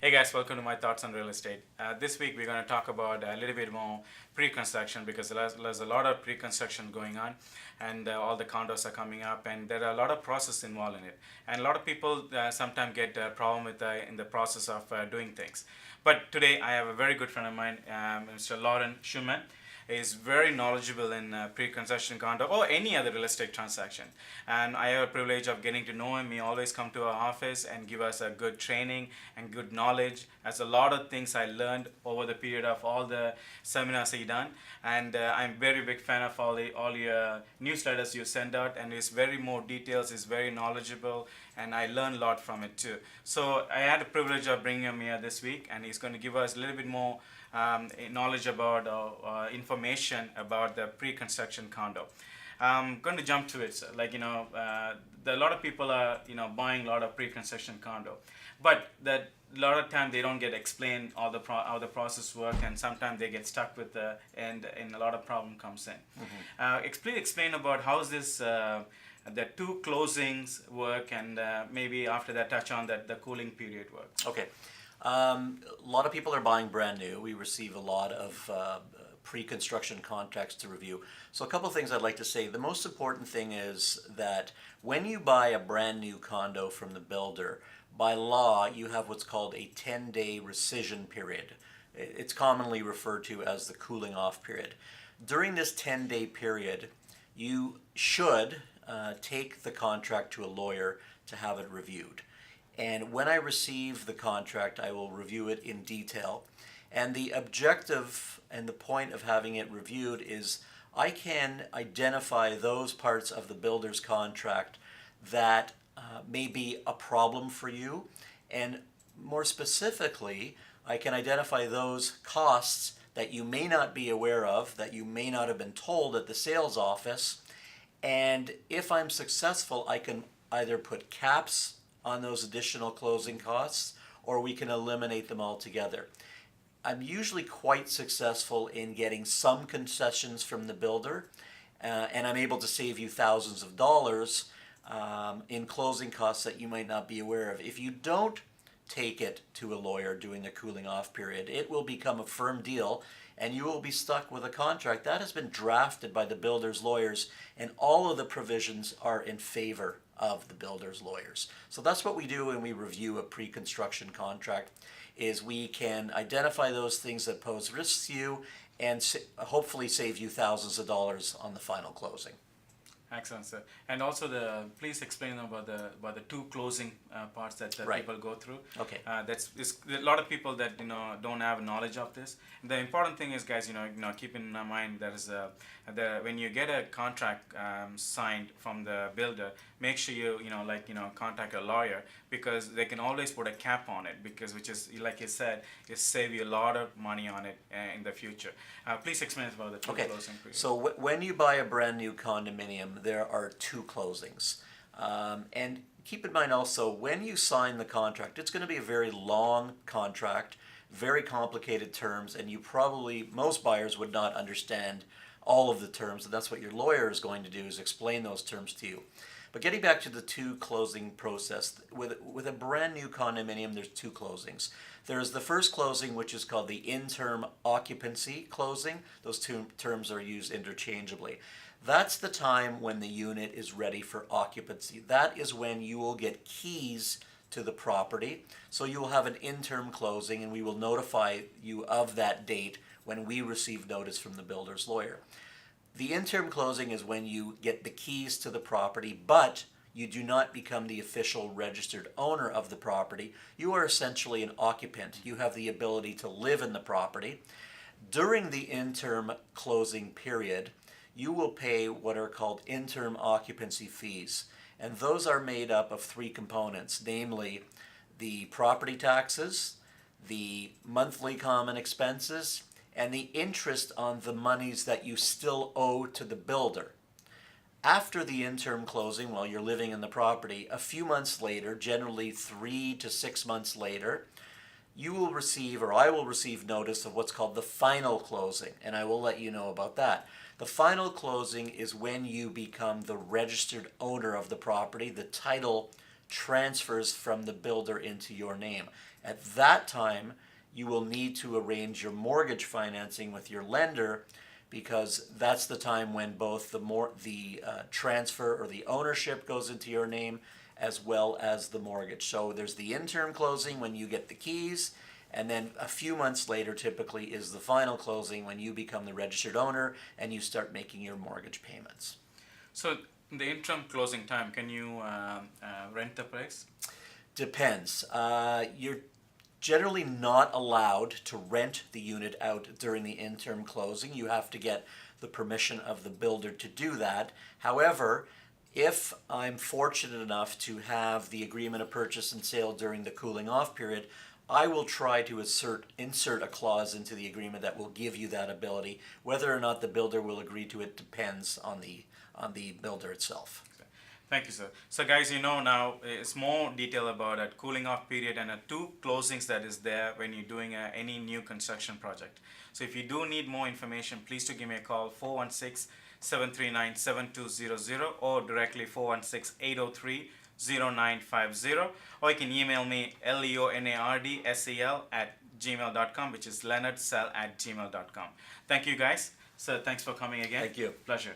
Hey guys, welcome to my thoughts on real estate. This week we're going to talk about a little bit more pre-construction because there's a lot of pre-construction going on, and all the condos are coming up, and there are a lot of process involved in it. And a lot of people sometimes get a problem with in the process of doing things. But today I have a very good friend of mine, Mr. Lorne Shuman. Is very knowledgeable in pre-construction condo or any other real estate transaction, and I have a privilege of getting to know him. He always come to our office and give us a good training and good knowledge. As a lot of things I learned over the period of all the seminars he done, and I'm very big fan of all your newsletters you send out, and it's very more details. It's very knowledgeable, and I learned a lot from it too. So I had the privilege of bringing him here this week, and he's going to give us a little bit more knowledge about information about the pre-construction condo. I'm going to jump to it. A lot of people are buying a lot of pre-construction condo, but that a lot of time they don't get explained all the how the process work, and sometimes they get stuck with and a lot of problem comes in. Explain about how is this. The two closings work, and maybe after that touch on that the cooling period works. Okay. A lot of people are buying brand new. We receive a lot of pre-construction contracts to review. So a couple of things I'd like to say. The most important thing is that when you buy a brand new condo from the builder, by law you have what's called a 10-day rescission period. It's commonly referred to as the cooling off period. During this 10-day period, you should take the contract to a lawyer to have it reviewed. And when I receive the contract, I will review it in detail. And the objective and the point of having it reviewed is I can identify those parts of the builder's contract that may be a problem for you. And more specifically, I can identify those costs that you may not be aware of, that you may not have been told at the sales office. And if I'm successful, I can either put caps on those additional closing costs, or we can eliminate them altogether. I'm usually quite successful in getting some concessions from the builder, and I'm able to save you thousands of dollars in closing costs that you might not be aware of. If you don't take it to a lawyer during the cooling off period, it will become a firm deal, and you will be stuck with a contract that has been drafted by the builder's lawyers, and all of the provisions are in favor of the builder's lawyers. So that's what we do when we review a pre-construction contract, is we can identify those things that pose risks to you and hopefully save you thousands of dollars on the final closing. Excellent, sir. And also, please explain about the two closing parts that Right. people go through. Okay. That's a lot of people that don't have knowledge of this. The important thing is, guys, keep in mind there is when you get a contract signed from the builder, make sure you contact a lawyer, because they can always put a cap on it, because which is, like you said, it save you a lot of money on it in the future. Please explain about the two closing periods. So when you buy a brand new condominium, there are two closings. And keep in mind also, when you sign the contract, it's going to be a very long contract, very complicated terms, and most buyers would not understand all of the terms, and that's what your lawyer is going to do, is explain those terms to you. But getting back to the two closing process, with a brand new condominium, there's two closings. There's the first closing, which is called the interim occupancy closing. Those two terms are used interchangeably. That's the time when the unit is ready for occupancy. That is when you will get keys to the property. So you will have an interim closing, and we will notify you of that date when we receive notice from the builder's lawyer. The interim closing is when you get the keys to the property, but you do not become the official registered owner of the property. You are essentially an occupant. You have the ability to live in the property. During the interim closing period, you will pay what are called interim occupancy fees. And those are made up of three components, namely the property taxes, the monthly common expenses, and the interest on the monies that you still owe to the builder. After the interim closing, while you're living in the property, a few months later, generally 3 to 6 months later, you will receive, or I will receive, notice of what's called the final closing, and I will let you know about that. The final closing is when you become the registered owner of the property. The title transfers from the builder into your name. At that time, you will need to arrange your mortgage financing with your lender, because that's the time when both the transfer or the ownership goes into your name, as well as the mortgage. So there's the interim closing when you get the keys, and then a few months later typically is the final closing when you become the registered owner and you start making your mortgage payments. So in the interim closing time, can you rent the place? Depends. You're generally not allowed to rent the unit out during the interim closing. You have to get the permission of the builder to do that. However, if I'm fortunate enough to have the agreement of purchase and sale during the cooling off period, I will try to insert a clause into the agreement that will give you that ability. Whether or not the builder will agree to it depends on the builder itself. Thank you, sir. So guys, you know now it's more detail about that cooling off period and 2 closings that is there when you're doing any new construction project. So if you do need more information, please do give me a call, 416-739-7200 or directly 416-803-0950, or you can email me leonardsel@gmail.com, which is leonardsel@gmail.com. Thank you guys. So thanks for coming again. Thank you. Pleasure.